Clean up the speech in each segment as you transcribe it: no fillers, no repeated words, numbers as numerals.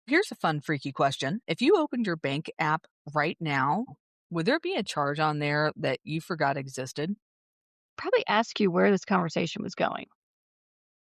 Here's a fun, freaky question. If you opened your bank app right now, would there be a charge on there that you forgot existed? Probably ask you where this conversation was going.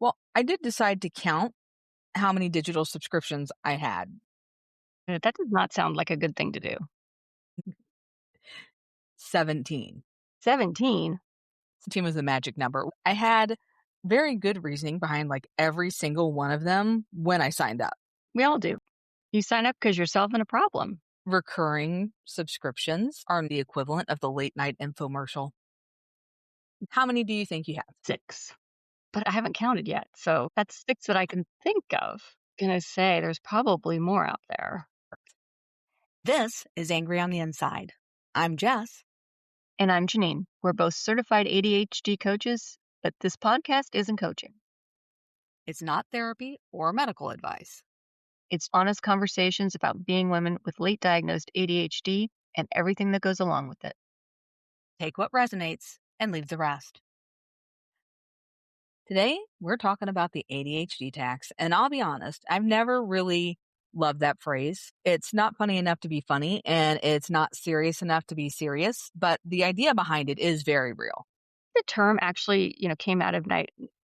Well, I did decide to count how many digital subscriptions I had. That does not sound like a good thing to do. 17. 17? 17 was the magic number. I had very good reasoning behind like every single one of them when I signed up. We all do. You sign up because you're solving a problem. Recurring subscriptions are the equivalent of the late night infomercial. How many do you think you have? 6. But I haven't counted yet. So that's 6 that I can think of. Gonna say there's probably more out there. This is Angry on the Inside. I'm Jess. And I'm Jeannine. We're both certified ADHD coaches, but this podcast isn't coaching. It's not therapy or medical advice. It's honest conversations about being women with late diagnosed ADHD and everything that goes along with it. Take what resonates and leave the rest. Today, we're talking about the ADHD tax. And I'll be honest, I've never really loved that phrase. It's not funny enough to be funny, and it's not serious enough to be serious. But the idea behind it is very real. The term actually, came out of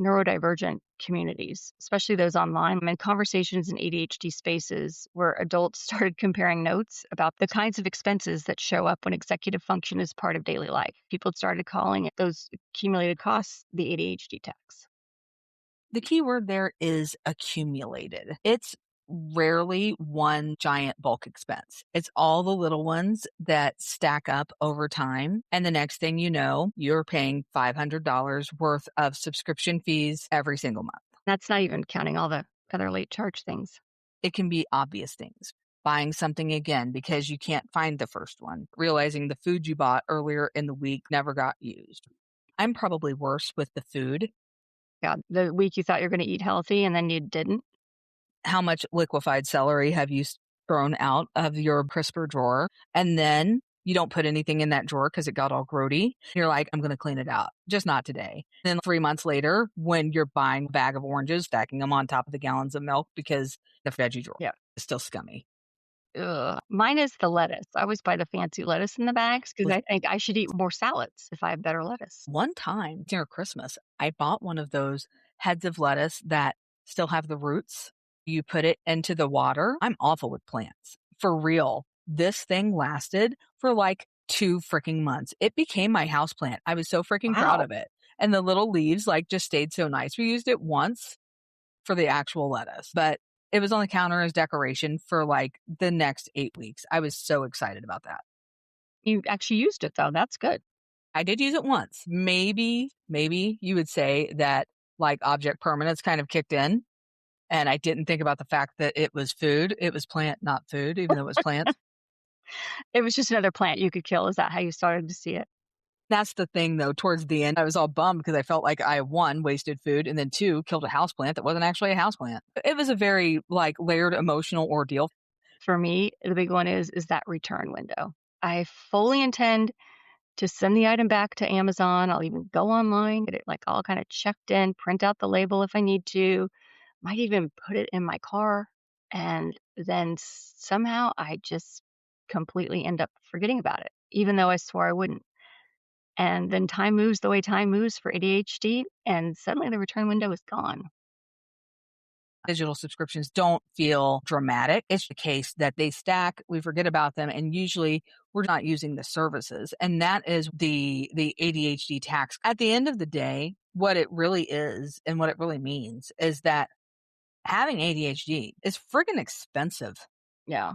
neurodivergent communities, especially those online and conversations in ADHD spaces where adults started comparing notes about the kinds of expenses that show up when executive function is part of daily life. People started calling it those accumulated costs the ADHD tax. The key word there is accumulated. It's rarely one giant bulk expense. It's all the little ones that stack up over time. And the next thing you know, you're paying $500 worth of subscription fees every single month. That's not even counting all the other late charge things. It can be obvious things. Buying something again because you can't find the first one. Realizing the food you bought earlier in the week never got used. I'm probably worse with the food. Yeah, the week you thought you were going to eat healthy and then you didn't. How much liquefied celery have you thrown out of your crisper drawer? And then you don't put anything in that drawer because it got all grody. You're like, I'm going to clean it out. Just not today. Then 3 months later, when you're buying a bag of oranges, stacking them on top of the gallons of milk because the veggie drawer is still scummy. Ugh. Mine is the lettuce. I always buy the fancy lettuce in the bags because I think I should eat more salads if I have better lettuce. One time near Christmas, I bought one of those heads of lettuce that still have the roots. You put it into the water. I'm awful with plants. For real. This thing lasted for like 2 freaking months. It became my house plant. I was so freaking proud of it. And the little leaves like just stayed so nice. We used it once for the actual lettuce, but it was on the counter as decoration for like the next 8 weeks. I was so excited about that. You actually used it though. That's good. I did use it once. Maybe you would say that like object permanence kind of kicked in. And I didn't think about the fact that it was food. It was plant, not food, even though it was plants. It was just another plant you could kill. Is that how you started to see it? That's the thing, though. Towards the end, I was all bummed because I felt like I, 1, wasted food, and then 2, killed a houseplant that wasn't actually a houseplant. It was a very like layered emotional ordeal. For me, the big one is that return window. I fully intend to send the item back to Amazon. I'll even go online, get it like all kind of checked in, print out the label if I need to, might even put it in my car. And then somehow I just completely end up forgetting about it, even though I swore I wouldn't. And then time moves the way time moves for ADHD, and suddenly the return window is gone. Digital subscriptions don't feel dramatic. It's the case that they stack, we forget about them, and usually we're not using the services. And that is the ADHD tax. At the end of the day, what it really is and what it really means is that having ADHD is friggin' expensive. Yeah.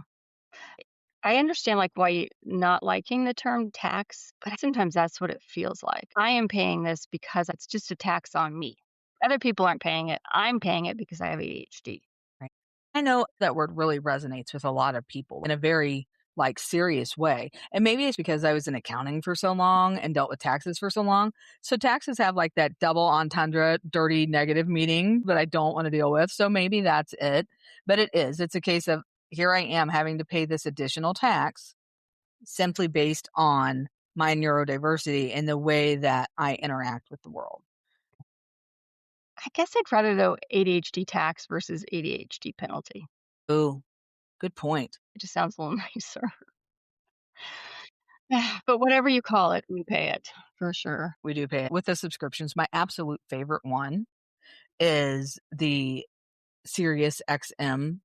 I understand like why you not liking the term tax, but sometimes that's what it feels like. I am paying this because it's just a tax on me. Other people aren't paying it. I'm paying it because I have ADHD. Right. I know that word really resonates with a lot of people in a very like serious way. And maybe it's because I was in accounting for so long and dealt with taxes for so long. So taxes have like that double entendre, dirty negative meaning that I don't want to deal with. So maybe that's it. But it's a case of here I am having to pay this additional tax simply based on my neurodiversity and the way that I interact with the world. I guess I'd rather though ADHD tax versus ADHD penalty. Ooh, Good point. It just sounds a little nicer. But whatever you call it, we pay it for sure. We do pay it. With the subscriptions, my absolute favorite one is the Sirius XM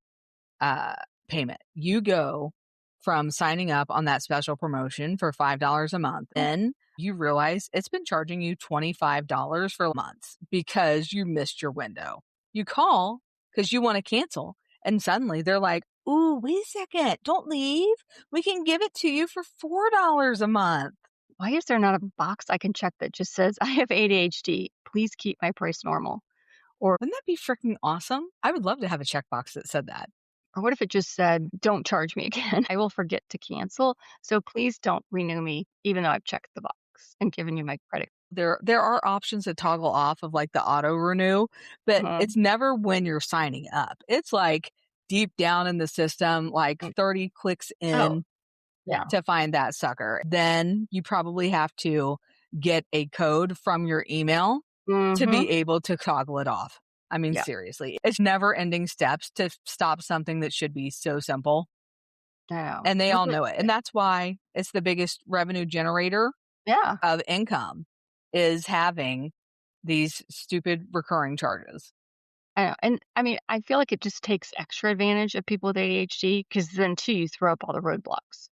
uh, payment. You go from signing up on that special promotion for $5 a month, then you realize it's been charging you $25 for months because you missed your window. You call because you want to cancel, and suddenly they're like, "Ooh, wait a second, don't leave. We can give it to you for $4 a month." Why is there not a box I can check that just says, "I have ADHD. Please keep my price normal"? Or Wouldn't that be freaking awesome? I would love to have a checkbox that said that. or what if it just said, "Don't charge me again. I will forget to cancel, so please don't renew me even though I've checked the box and given you my credit." There are options to toggle off of like the auto renew, but Mhm. it's never when you're signing up. It's like deep down in the system, like Mm. 30 clicks Oh, in yeah. to find that sucker. Then you probably have to get a code from your email to Mhm. be able to toggle it off. I mean, Yeah. seriously, it's never ending steps to stop something that should be so simple. I know. And they Look all at know it. And that's why it's the biggest revenue generator yeah. of income is having these stupid recurring charges. I know, and I mean, I feel like it just takes extra advantage of people with ADHD because then too, you throw up all the roadblocks.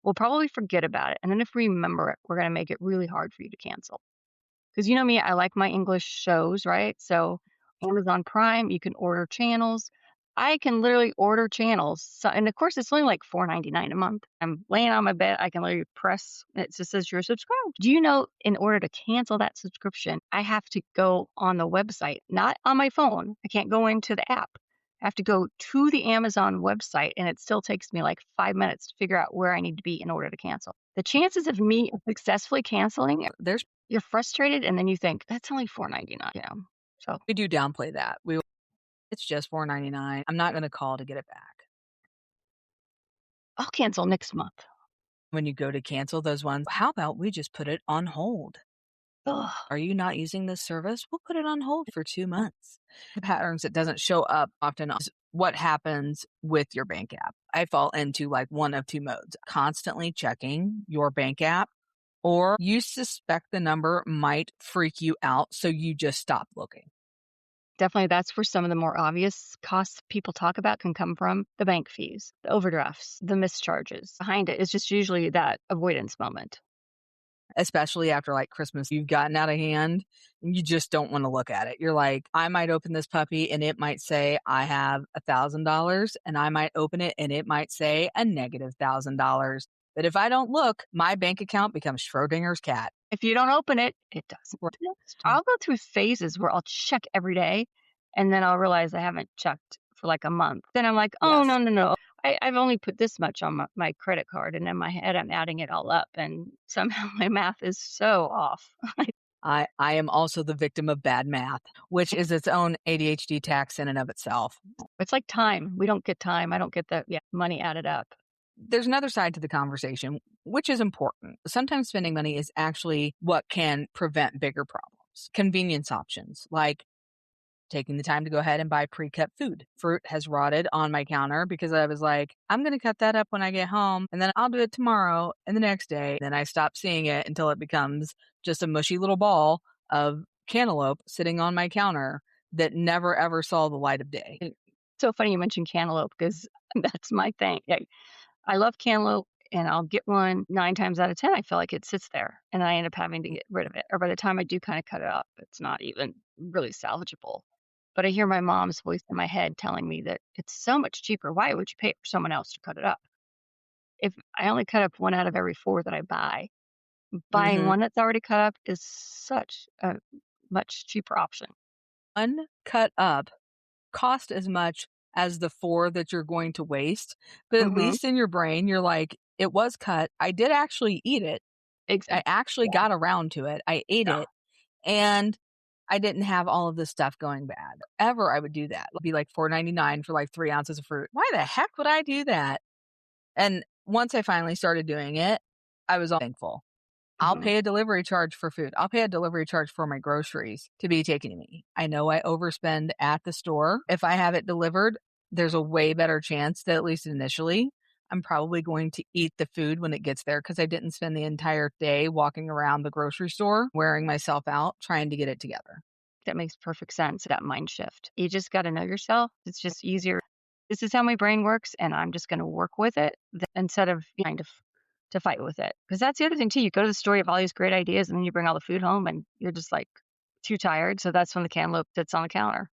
We'll probably forget about it, and then if we remember it, we're gonna make it really hard for you to cancel. Because you know me, I like my English shows, right? So Amazon Prime, you can order channels. I can literally order channels. So, and of course, it's only like $4.99 a month. I'm laying on my bed. I can literally press. It just says you're subscribed. Do you know? In order to cancel that subscription, I have to go on the website, not on my phone. I can't go into the app. I have to go to the Amazon website, and it still takes me like 5 minutes to figure out where I need to be in order to cancel. The chances of me successfully canceling, There's you're frustrated, and then you think, "That's only $4.99," So, we do downplay that. It's just $4.99. I'm not going to call to get it back. I'll cancel next month. When you go to cancel those ones, how about we just put it on hold? Ugh. Are you not using this service? We'll put it on hold for 2 months. The patterns that doesn't show up often is what happens with your bank app. I fall into like one of two modes, constantly checking your bank app, or you suspect the number might freak you out. So you just stop looking. Definitely, that's where some of the more obvious costs people talk about can come from: the bank fees, the overdrafts, the mischarges. Behind it is just usually that avoidance moment. Especially after like Christmas, you've gotten out of hand and you just don't want to look at it. You're like, I might open this puppy and it might say I have $1,000, and I might open it and it might say a negative $1,000. But if I don't look, my bank account becomes Schrodinger's cat. If you don't open it, it doesn't Right. exist. I'll go through phases where I'll check every day, and then I'll realize I haven't checked for like a month. Then I'm like, "Oh, no, Yes. no, no. I've only put this much on my credit card," and in my head, I'm adding it all up, and somehow my math is so off. I am also the victim of bad math, which is its own ADHD tax in and of itself. It's like time. We don't get time. I don't get the money added up. There's another side to the conversation, which is important. Sometimes spending money is actually what can prevent bigger problems. Convenience options like taking the time to go ahead and buy pre-cut food. Fruit has rotted on my counter because I was like, I'm going to cut that up when I get home and then I'll do it tomorrow and the next day. Then I stop seeing it until it becomes just a mushy little ball of cantaloupe sitting on my counter that never ever saw the light of day. So funny you mentioned cantaloupe because that's my thing. I love cantaloupe, and I'll get one 9 times out of 10, I feel like it sits there, and I end up having to get rid of it, or by the time I do kinda cut it up, it's not even really salvageable. But I hear my mom's voice in my head telling me that it's so much cheaper. Why would you pay for someone else to cut it up? If I only cut up 1 out of every 4 that I buy, buying Mm-hmm. one that's already cut up is such a much cheaper option. Uncut up cost as much as the four that you're going to waste, but at Mhm. least in your brain, you're like, it was cut. I did actually eat it. I Exactly. actually Yeah, got around to it. I ate yeah. it and I didn't have all of this stuff going bad. Ever I would do that. It'd be like $4.99 for like 3 ounces of fruit. Why the heck would I do that? And once I finally started doing it, I was all thankful. I'll Mhm. pay a delivery charge for food. I'll pay a delivery charge for my groceries to be taken to me. I know I overspend at the store if I have it delivered. there's a way better chance that, at least initially, I'm probably going to eat the food when it gets there because I didn't spend the entire day walking around the grocery store wearing myself out trying to get it together. That makes perfect sense, that mind shift. You just gotta know yourself. It's just easier. This is how my brain works, and I'm just gonna work with it instead of trying to fight with it. Because that's the other thing too. You go to the store, you have all these great ideas, and then you bring all the food home, and you're just like too tired. So that's when the cantaloupe sits on the counter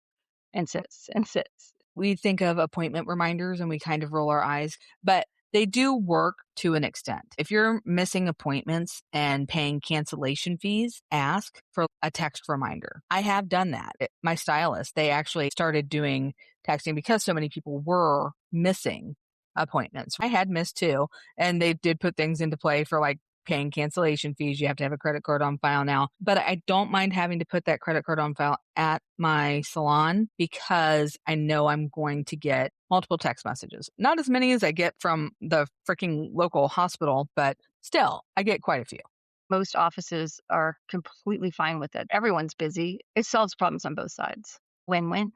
and sits and sits. We think of appointment reminders and we kind of roll our eyes, but they do work to an extent. If you're missing appointments and paying cancellation fees, ask for a text reminder. I have done that. My stylist, they actually started doing texting because so many people were missing appointments. I had missed too, and they did put things into play for like paying cancellation fees. You have to have a credit card on file now. But I don't mind having to put that credit card on file at my salon because I know I'm going to get multiple text messages. Not as many as I get from the freaking local hospital, but still, I get quite a few. Most offices are completely fine with it. Everyone's busy. It solves problems on both sides. Win-win.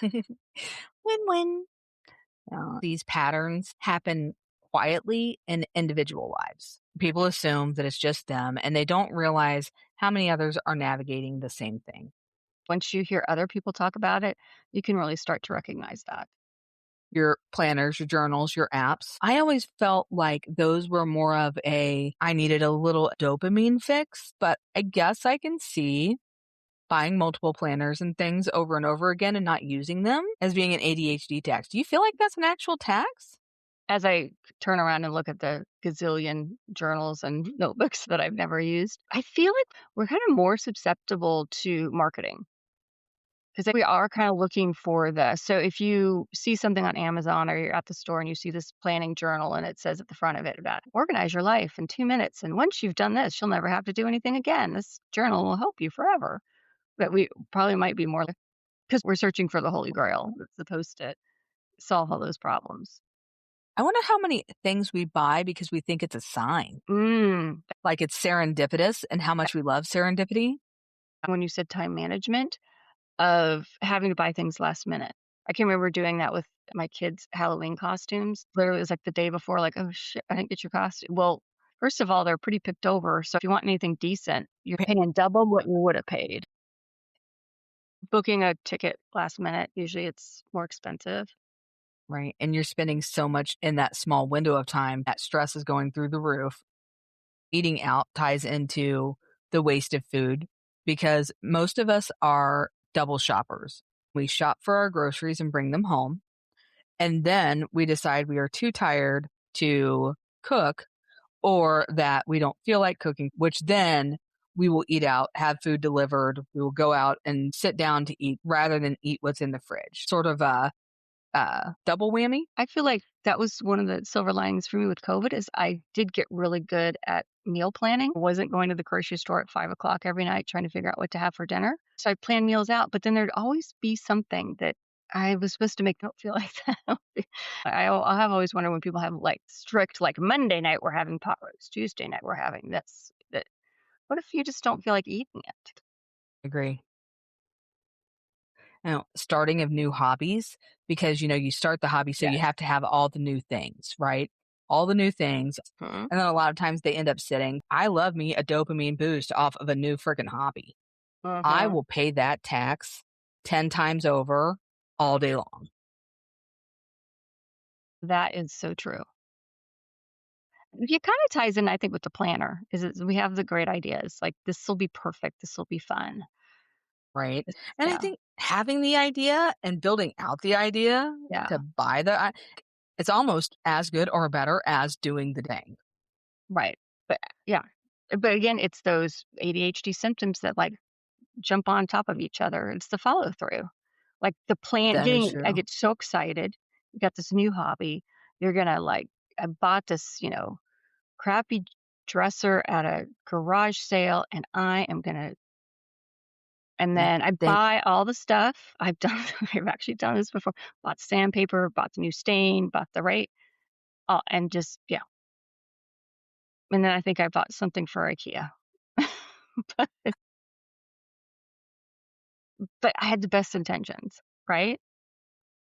Win win. These patterns happen quietly in individual lives. People assume that it's just them and they don't realize how many others are navigating the same thing. Once you hear other people talk about it, you can really start to recognize that. Your planners, your journals, your apps. I always felt like those were more of I needed a little dopamine fix, but I guess I can see buying multiple planners and things over and over again and not using them as being an ADHD tax. Do you feel like that's an actual tax? As I turn around and look at the gazillion journals and notebooks that I've never used, I feel like we're kind of more susceptible to marketing because we are kind of looking for the. So if you see something on Amazon or you're at the store and you see this planning journal and it says at the front of it about organize your life in 2 minutes. And once you've done this, you'll never have to do anything again. This journal will help you forever. But we probably might be more because we're searching for the holy grail that's supposed to solve all those problems. I wonder how many things we buy because we think it's a sign, Mm. like it's serendipitous and how much we love serendipity. When you said time management of having to buy things last minute. I can remember doing that with my kids' Halloween costumes. Literally, it was like the day before, like, "Oh, shit, I didn't get your costume." Well, first of all, they're pretty picked over, so if you want anything decent, you're paying double what you would have paid. Booking a ticket last minute, usually it's more expensive. Right, and you're spending so much in that small window of time, that stress is going through the roof. Eating out ties into the waste of food because most of us are double shoppers. We shop for our groceries and bring them home, and then we decide we are too tired to cook or that we don't feel like cooking, which then we will eat out, have food delivered. We will go out and sit down to eat rather than eat what's in the fridge. Sort of a double whammy. I feel like that was one of the silver linings for me with COVID is I did get really good at meal planning. I wasn't going to the grocery store at 5 o'clock every night trying to figure out what to have for dinner. So I planned meals out, but then there'd always be something that I was supposed to make don't feel like that. I have always wondered when people have like strict, like Monday night we're having pot roast, Tuesday night we're having this. That what if you just don't feel like eating it? Agree. Starting of new hobbies because, you start the hobby, so you Yes. have to have all the new things, right? All the new things. Hmm. And then a lot of times they end up sitting. I love me a dopamine boost off of a new freaking hobby. I Hmm. will pay that tax 10 times over all day long. That is so true. It kind of ties in, I think, with the planner. We have the great ideas like this will be perfect, this will be fun. Right. And I Yeah, think having the idea and building out the idea yeah, to buy it's almost as good or better as doing the thing. right. But yeah, but again, it's those ADHD symptoms that like jump on top of each other. It's the follow through, like the plan. That is Getting, I true. get so excited. You got this new hobby. You're gonna like. I bought this, crappy dresser at a garage sale, and I am gonna. And And then I then buy all the stuff. I've done. I've actually done this before. Bought sandpaper. Bought the new stain. Bought the right. And just yeah. And then I think I bought something for IKEA. but, but I had the best intentions, right?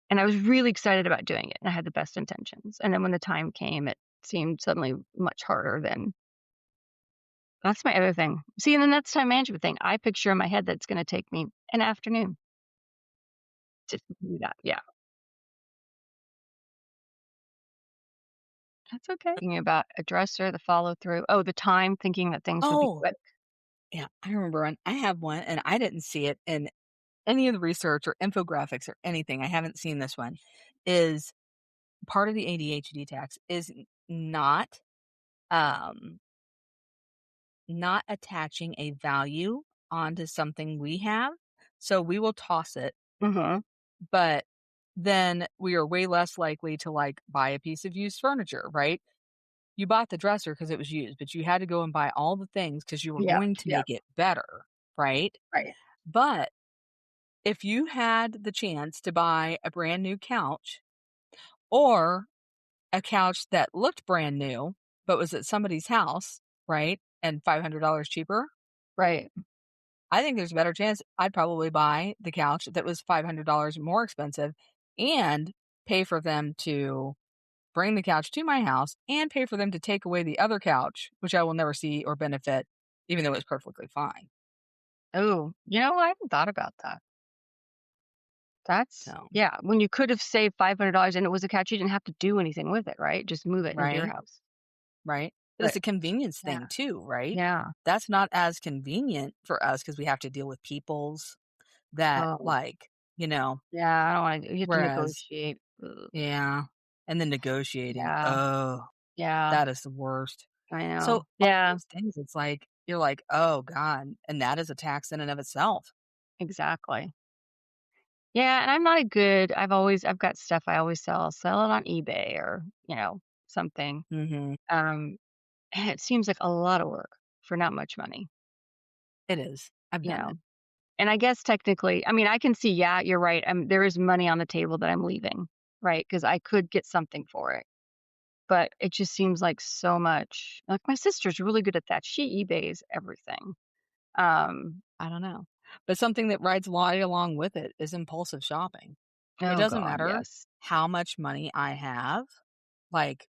And I was really excited about doing it, and I had the best intentions. And then when the time came, it seemed suddenly much harder than that's my other thing. See, and then that's time management thing. I picture in my head that it's gonna take me an afternoon to do that. Yeah, that's okay. Thinking about a dresser, the follow through. Oh, the time thinking that things would be Oh, quick. yeah, I remember one. I have one, and I didn't see it in any of the research or infographics or anything. I haven't seen this one. Is part of the ADHD tax is not um not attaching a value onto something we have. So we will toss it, Mhm. but then we are way less likely to like buy a piece of used furniture, right? You bought the dresser because it was used, but you had to go and buy all the things because you were Yep, going to yep, make it better, right? right, But if you had the chance to buy a brand new couch or a couch that looked brand new, but was at somebody's house, right? And $500 cheaper, right. I think there's a better chance I'd probably buy the couch that was $500 more expensive and pay for them to bring the couch to my house and pay for them to take away the other couch, which I will never see or benefit, even though it's perfectly fine. Oh, I hadn't thought about that. That's So, yeah, when you could have saved $500 and it was a couch, you didn't have to do anything with it, right? Just move it into your right? house. Right? But it's But a convenience yeah, thing too, right? yeah. That's not as convenient for us because we have to deal with peoples that Oh, like, you know, yeah, I don't wanna you have to whereas negotiate. Ugh. yeah, and then negotiating, Yeah, oh, yeah, that is the worst. I So, know. all Yeah, those things, it's like, you're like, "Oh god," and that is a tax in and of itself. exactly. Yeah, and I'm not a good I've got stuff I always sell it on eBay or, something. Mhm. And it seems like a lot of work for not much money, It is. I've you done know? it. And I guess technically, I mean, I can see, yeah, you're right. There is money on the table that I'm leaving, right? Because I could get something for it. But it just seems like so much. Like my sister's really good at that. She eBays everything. Um, I don't know. But something that rides right along with it is impulsive shopping. It oh doesn't God, matter yes. how much money I have, like,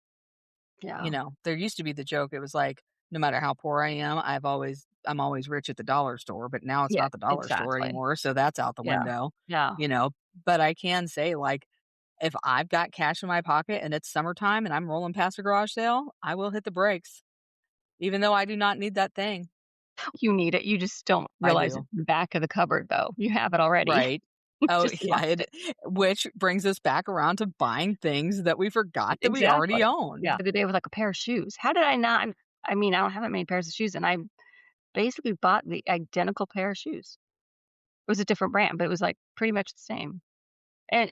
Yeah. there used to be the joke, it was like, no matter how poor I am, I'm always rich at the dollar store, but now it's Yeah, not the dollar store exactly. anymore, so that's out the Yeah. window, Yeah. you know? But I can say, like, if I've got cash in my pocket and it's summertime and I'm rolling past a garage sale, I will hit the brakes, even though I do not need that thing. You need it. You just don't I realize do. it's in the back of the cupboard though. You have it already. Right. Oh, Just yeah, lost it. which brings us back around to buying things that we forgot that we already Exactly. Yeah. owned. The other day with like a pair of shoes. How did I not I mean, I don't have that many pairs of shoes and I basically bought the identical pair of shoes. It was a different brand, but it was, like, pretty much the same.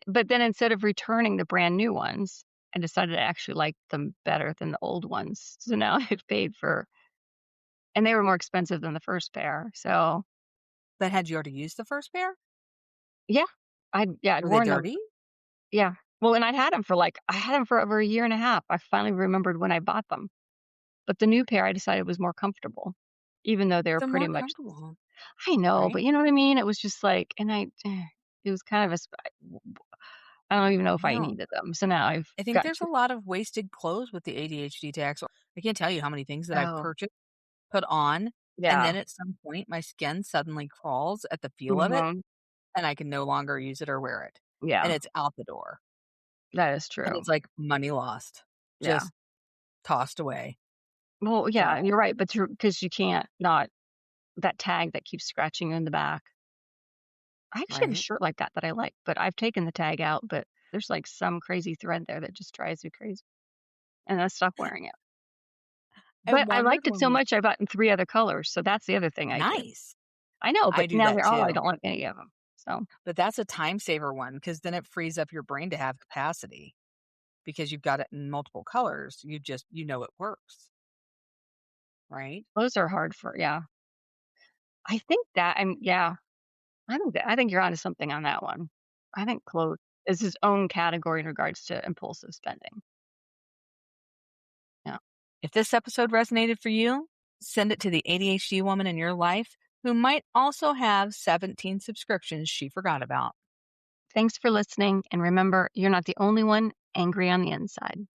But then instead of returning the brand new ones, I decided to actually like them better than the old ones. So now I've paid for and they were more expensive than the first pair. So, But had you already used the first pair? yeah. I'd Were they worn them. dirty? Yeah. Well, and I had them for over a year and a half. I finally remembered when I bought them. But the new pair I decided was more comfortable, even though they were They're pretty more much comfortable, I know, right? but you know what I mean? It was just like it was kind of I don't even know if I No. needed them. So now I've I think got there's a 2 lot of wasted clothes with the ADHD tax. I can't tell you how many things that I've Oh, purchased, put on, and yeah. then at some point my skin suddenly crawls at the feel of it, Mhm. and I can no longer use it or wear it, and Yeah, it's out the door, that is and true. it's like money lost, Yeah. just tossed away. Well, yeah, So, and you're right, but because you can't not that tag that keeps scratching you in the back. I actually have a right? shirt like that that I like, but I've taken the tag out, but there's, like, some crazy thread there that just drives me crazy, and I stopped wearing it. I But I wondered liked it when so we much I bought in 3 other colors, so that's the other thing I do. nice. I know, I but do now that they're all I too, don't like any of them. So, but that's a time saver one because then it frees up your brain to have capacity because you've got it in multiple colors. You know it works, right? those are hard for yeah. I think that I'm yeah. I think you're onto something on that one. I think clothes is his own category in regards to impulsive spending. Yeah. If this episode resonated for you, send it to the ADHD woman in your life who might also have 17 subscriptions she forgot about. Thanks for listening. And remember, you're not the only one angry on the inside.